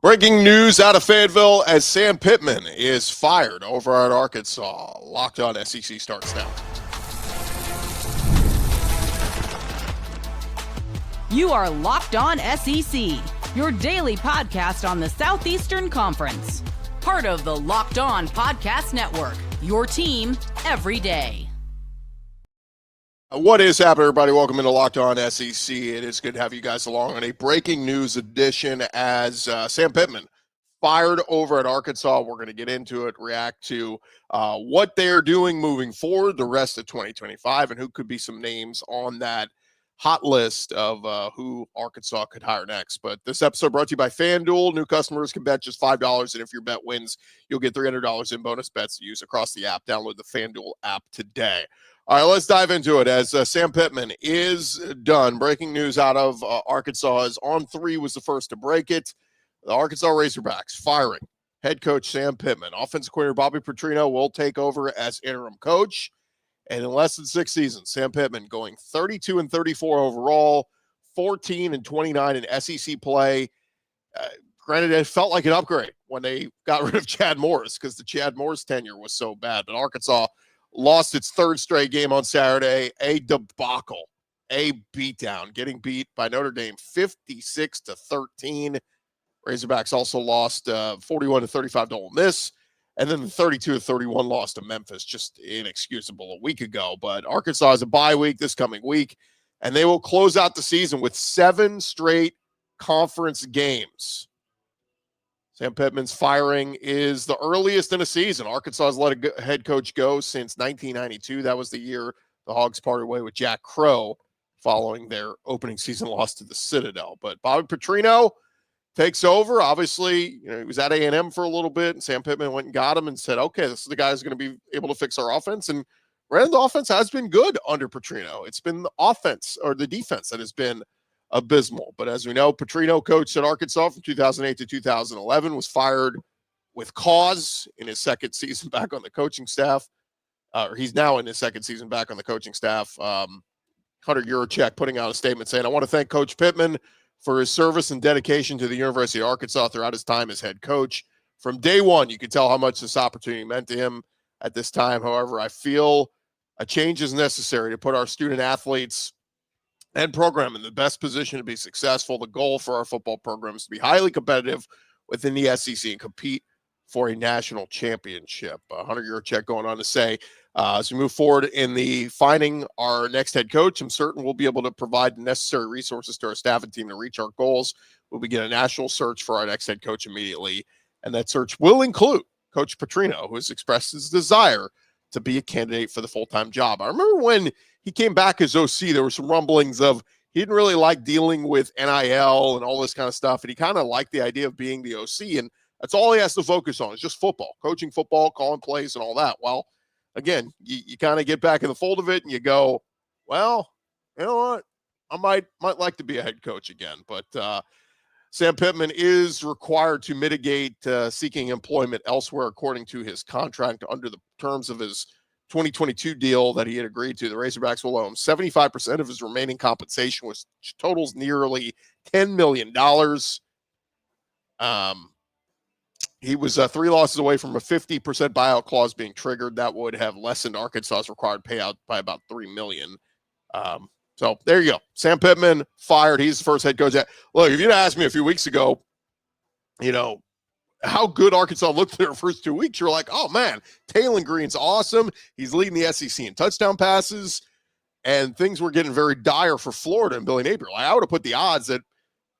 Breaking news out of Fayetteville as Sam Pittman is fired over at Arkansas. Locked On SEC starts now. You are Locked On SEC, your daily podcast on the Southeastern Conference. Part of the Locked On Podcast Network, your team every day. What is happening, everybody? Welcome into Locked On SEC. It is good to have you guys along on a breaking news edition as Sam Pittman fired over at Arkansas. We're going to get into it, react to what they're doing moving forward the rest of 2025 and who could be some names on that hot list of who Arkansas could hire next. But this episode brought to you by FanDuel. New customers can bet just $5, and if your bet wins, you'll get $300 in bonus bets to use across the app. Download the FanDuel app today. All right, let's dive into it as Sam Pittman is done. Breaking news out of Arkansas is On3 was the first to break it. The Arkansas Razorbacks firing head coach Sam Pittman. Offensive coordinator Bobby Petrino will take over as interim coach. And in less than 6 seasons, Sam Pittman going 32-34 overall, 14-29 in SEC play. Granted, it felt like an upgrade when they got rid of Chad Morris because the Chad Morris tenure was so bad. But Arkansas lost its third straight game on Saturday, a debacle, a beatdown, getting beat by Notre Dame 56-13. Razorbacks also lost 41-35 to Ole Miss, and then the 32-31 loss to Memphis, just inexcusable a week ago. But Arkansas has a bye week this coming week, and they will close out the season with 7 straight conference games. Sam Pittman's firing is the earliest in a season. Arkansas has let a head coach go since 1992. That was the year the Hogs parted way with Jack Crow following their opening season loss to the Citadel. But Bobby Petrino takes over. Obviously, he was at A&M for a little bit, and Sam Pittman went and got him and said, okay, this is the guy who's going to be able to fix our offense. And the offense has been good under Petrino. It's been the offense or the defense that has been abysmal. But as we know, Petrino coached at Arkansas from 2008 to 2011, was fired with cause in his second season back on the coaching staff. He's now in his second season back on the coaching staff. Hunter Yurachek putting out a statement saying, I want to thank Coach Pittman for his service and dedication to the University of Arkansas throughout his time as head coach. From day one, you could tell how much this opportunity meant to him at this time. However, I feel a change is necessary to put our student athletes and program in the best position to be successful. The goal for our football program is to be highly competitive within the SEC and compete for a national championship. Hunter Yurachek going on to say, as we move forward in the finding our next head coach, I'm certain we'll be able to provide the necessary resources to our staff and team to reach our goals. We'll begin a national search for our next head coach immediately, and that search will include Coach Petrino, who has expressed his desire to be a candidate for the full-time job. I remember when he came back as OC, there were some rumblings of he didn't really like dealing with NIL and all this kind of stuff, and he kind of liked the idea of being the OC, and that's all he has to focus on is just football, coaching football, calling plays, and all that. Well, again, you kind of get back in the fold of it, and you go, well, you know what? I might like to be a head coach again, but Sam Pittman is required to mitigate seeking employment elsewhere according to his contract under the terms of his 2022 deal that he had agreed to. The Razorbacks will owe him 75% of his remaining compensation, which totals nearly $10 million. He was 3 losses away from a 50% buyout clause being triggered. That would have lessened Arkansas's required payout by about $3 million. So there you go. Sam Pittman fired. He's the first head coach. Look, if you'd asked me a few weeks ago, how good Arkansas looked their first 2 weeks, you're like, oh, man, Taylon Green's awesome. He's leading the SEC in touchdown passes, and things were getting very dire for Florida and Billy Napier. Like, I would have put the odds that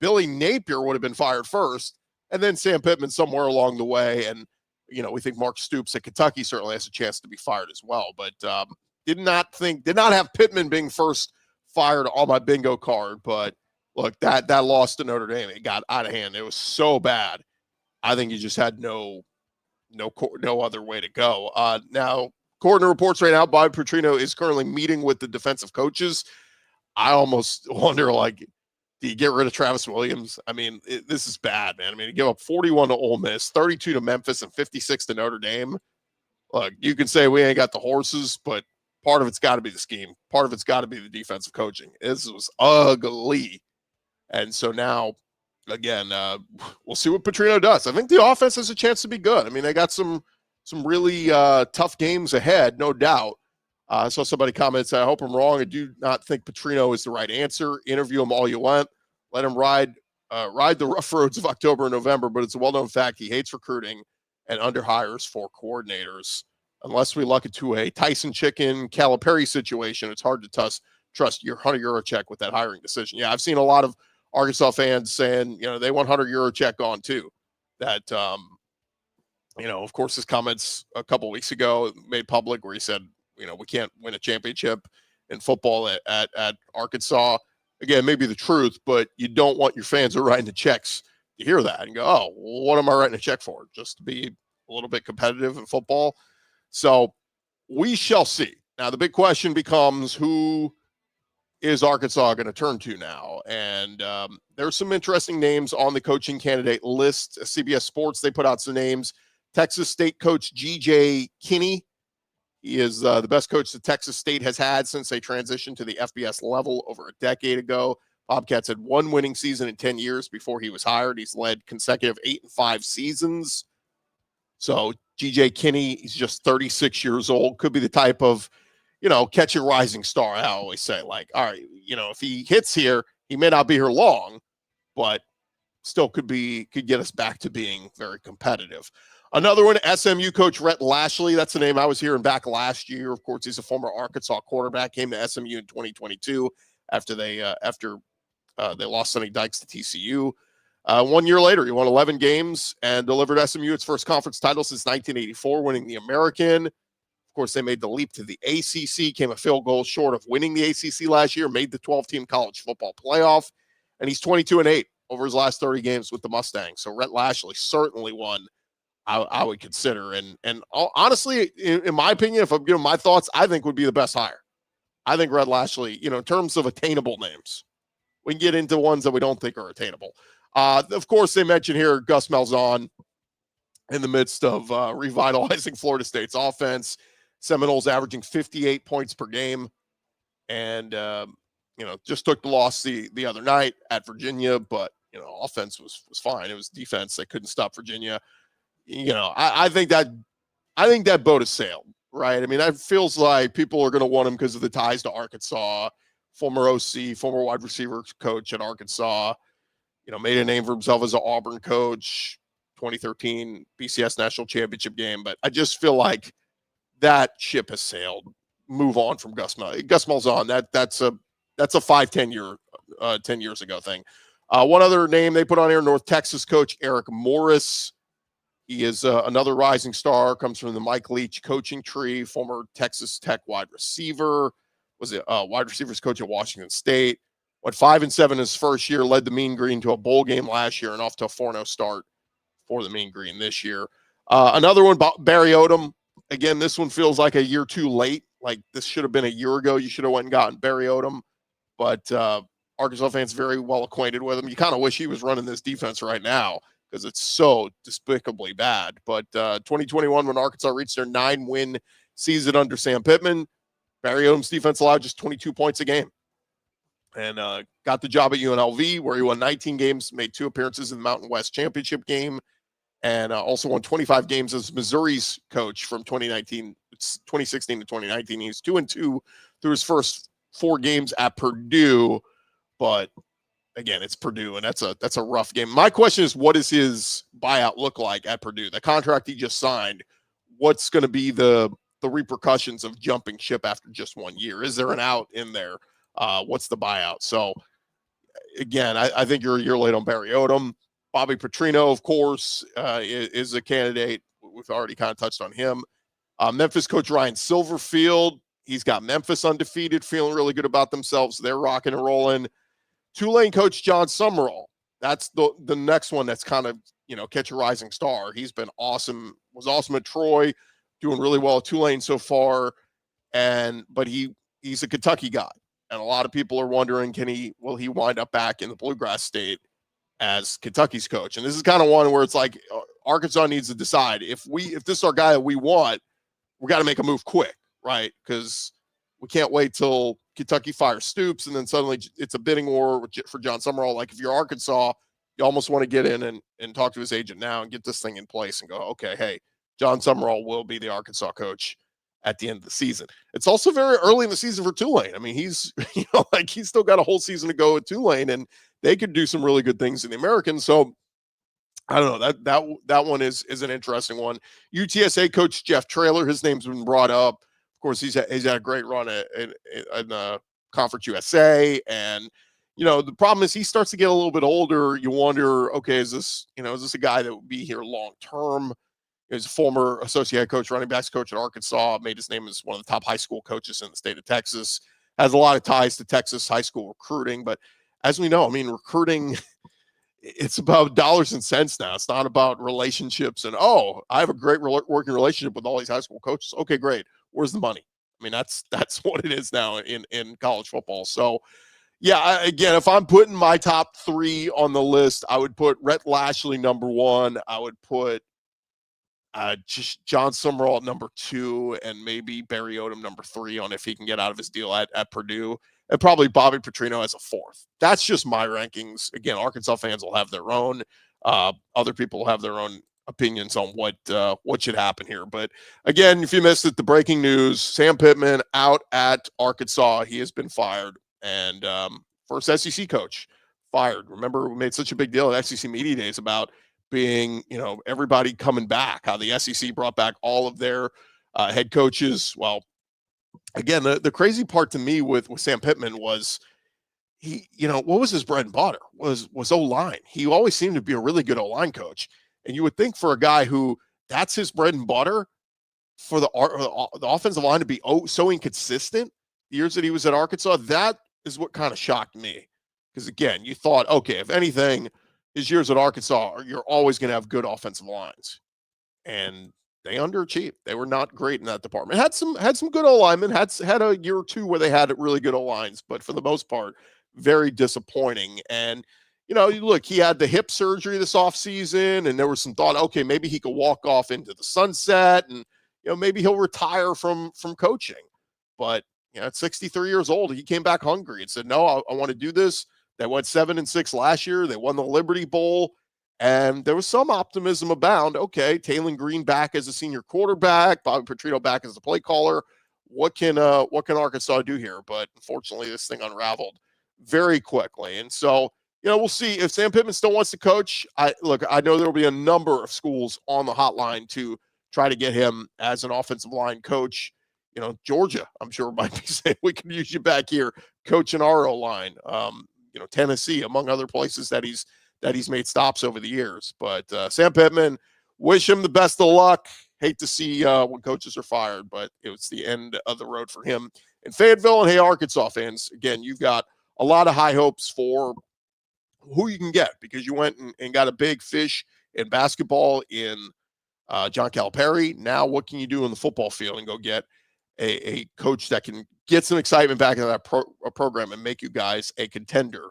Billy Napier would have been fired first, and then Sam Pittman somewhere along the way. And, we think Mark Stoops at Kentucky certainly has a chance to be fired as well. But did not have Pittman being first fired on my bingo card. But, look, that loss to Notre Dame, it got out of hand. It was so bad. I think you just had no other way to go. Now, according to reports right now, Bobby Petrino is currently meeting with the defensive coaches. I almost wonder, do you get rid of Travis Williams? I mean, this is bad, man. I mean, you give up 41 to Ole Miss, 32 to Memphis, and 56 to Notre Dame. Look, you can say we ain't got the horses, but part of it's got to be the scheme. Part of it's got to be the defensive coaching. This was ugly. And so now again, we'll see what Petrino does. I think the offense has a chance to be good. I mean, they got some really tough games ahead, no doubt. I saw somebody comment, say, I hope I'm wrong. I do not think Petrino is the right answer. Interview him all you want. Let him ride the rough roads of October and November, but it's a well-known fact he hates recruiting and underhires for coordinators. Unless we luck into a Tyson Chicken Calipari situation, it's hard to trust your €100 check with that hiring decision. Yeah, I've seen a lot of Arkansas fans saying, they want €100 check on too. That, of course, his comments a couple weeks ago made public where he said, we can't win a championship in football at Arkansas. Again, maybe the truth, but you don't want your fans who are writing the checks to hear that and go, oh, well, what am I writing a check for? Just to be a little bit competitive in football. So we shall see. Now, the big question becomes, who is Arkansas going to turn to now? And there's some interesting names on the coaching candidate list. CBS Sports, they put out some names. Texas State coach G.J. Kinne. He is the best coach that Texas State has had since they transitioned to the FBS level over a decade ago. Bobcats had one winning season in 10 years before he was hired. He's led consecutive 8-5 seasons. So G.J. Kinne, he's just 36 years old, could be the type of, catch a rising star. I always say, like, all right, if he hits here, he may not be here long, but still could get us back to being very competitive. Another one, SMU coach RHETT LASHLEY. That's the name I was hearing back last year. Of course, he's a former Arkansas quarterback, came to SMU in 2022 after they lost Sonny Dykes to TCU. 1 year later, he won 11 games and delivered SMU its first conference title since 1984, winning the American. Of course, they made the leap to the ACC, came a field goal short of winning the ACC last year, made the 12-team college football playoff, and he's 22-8 over his last 30 games with the Mustangs. So RHETT LASHLEY certainly one I would consider. And honestly, in my opinion, if I'm giving my thoughts, I think would be the best hire. I think RHETT LASHLEY, in terms of attainable names, we can get into ones that we don't think are attainable. Of course, they mentioned here GUS MALZAHN in the midst of revitalizing Florida State's offense. Seminoles averaging 58 points per game. And, just took the loss the other night at Virginia, but, offense was fine. It was defense that couldn't stop Virginia. I think that boat has sailed, right? I mean, that feels like people are going to want him because of the ties to Arkansas, former OC, former wide receiver coach at Arkansas, made a name for himself as an Auburn coach, 2013 BCS national championship game. But I just feel like that ship has sailed. Move on from GUS MALZAHN. That's a 10 years ago thing. One other name they put on here, North Texas coach Eric Morris. He is another rising star, comes from the Mike Leach coaching tree, former Texas Tech wide receiver, was a wide receivers coach at Washington State. Went 5-7 his first year, led the Mean Green to a bowl game last year and off to a 4-0 start for the Mean Green this year. Another one, Barry Odom. Again, this one feels like a year too late. Like this should have been a year ago. You should have went and gotten Barry Odom. But Arkansas fans very well acquainted with him. You kind of wish he was running this defense right now because it's so despicably bad. But 2021, when Arkansas reached their 9-win season under Sam Pittman, Barry Odom's defense allowed just 22 points a game. And got the job at UNLV, where he won 19 games, made 2 appearances in the Mountain West Championship game, and also won 25 games as Missouri's coach from 2016 to 2019. He's 2-2 through his first 4 games at Purdue. But again, it's Purdue, and that's a rough game. My question is, what does his buyout look like at Purdue? The contract he just signed, what's going to be the repercussions of jumping ship after just 1 year? Is there an out in there? What's the buyout? So again, I think you're a year late on Barry Odom. Bobby Petrino, of course, is a candidate. We've already kind of touched on him. Memphis coach Ryan Silverfield, he's got Memphis undefeated, feeling really good about themselves. They're rocking and rolling. Tulane coach John Summerall, that's the next one that's kind of, catch a rising star. He's been awesome, was awesome at Troy, doing really well at Tulane so far. But he's a Kentucky guy. And a lot of people are wondering, will he wind up back in the Bluegrass State as Kentucky's coach? And this is kind of one where it's like Arkansas needs to decide if this is our guy that we want, we got to make a move quick, right? Because we can't wait till Kentucky fires Stoops and then suddenly it's a bidding war for John Summerall. Like if you're Arkansas, you almost want to get in and talk to his agent now and get this thing in place and go, okay, hey, John Summerall will be the Arkansas coach at the end of the season. It's also very early in the season for Tulane. I mean, he's, he's still got a whole season to go at Tulane, and they could do some really good things in the American. So I don't know, that one is an interesting one. UTSA coach Jeff Traylor, his name's been brought up. Of course, he's had a great run in Conference USA, and the problem is he starts to get a little bit older. You wonder, okay, is this a guy that would be here long term? He's a former associate coach, running backs coach at Arkansas, made his name as one of the top high school coaches in the state of Texas, has a lot of ties to Texas high school recruiting. But as we know, I mean, recruiting, it's about dollars and cents now. It's not about relationships and, oh, I have a great working relationship with all these high school coaches. Okay, great. Where's the money? I mean, that's what it is now in college football. So, yeah, again, if I'm putting my top 3 on the list, I would put RHETT LASHLEY number 1. I would put just John Summerall at number 2, and maybe Barry Odom number 3 on if he can get out of his deal at Purdue, and probably Bobby Petrino as a 4th. That's just my rankings. Again, Arkansas fans will have their own. Other people will have their own opinions on what should happen here. But again, if you missed it, the breaking news: Sam Pittman out at Arkansas. He has been fired, and first SEC coach fired. Remember, we made such a big deal at SEC Media Days about being, everybody coming back, how the SEC brought back all of their head coaches. Well, again, the crazy part to me with Sam Pittman was he, what was his bread and butter was O-line. He always seemed to be a really good O-line coach. And you would think for a guy who that's his bread and butter, for the offensive line to be so inconsistent the years that he was at Arkansas, that is what kind of shocked me. Because again, you thought, okay, if anything, his years at Arkansas, you're always going to have good offensive lines, and they underachieved. They were not great in that department. Had some good O-linemen, had a year or two where they had really good O-lines, but for the most part, very disappointing. And look, he had the hip surgery this offseason, and there was some thought, okay, maybe he could walk off into the sunset, and maybe he'll retire from coaching. But at 63 years old, he came back hungry and said, no, I want to do this. They went 7-6 last year. They won the Liberty Bowl, and there was some optimism abound. Okay, Taylon Green back as a senior quarterback, Bobby Petrino back as the play caller. What can Arkansas do here? But unfortunately, this thing unraveled very quickly. And so, we'll see if Sam Pittman still wants to coach. I know there will be a number of schools on the hotline to try to get him as an offensive line coach. Georgia, I'm sure, might be saying we can use you back here coaching our O-line. Tennessee, among other places that he's made stops over the years. But Sam Pittman, wish him the best of luck. Hate to see when coaches are fired, but it was the end of the road for him in Fayetteville. And hey, Arkansas fans, again, you've got a lot of high hopes for who you can get, because you went and got a big fish in basketball in John Calipari. Now what can you do in the football field and go get a coach that can get some excitement back into that program and make you guys a contender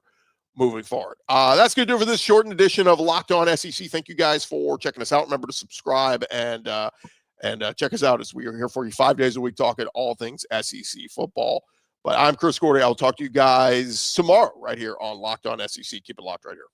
moving forward. That's going to do it for this shortened edition of Locked On SEC. Thank you guys for checking us out. Remember to subscribe and check us out, as we are here for you 5 days a week talking all things SEC football. But I'm Chris Gordy. I'll talk to you guys tomorrow right here on Locked On SEC. Keep it locked right here.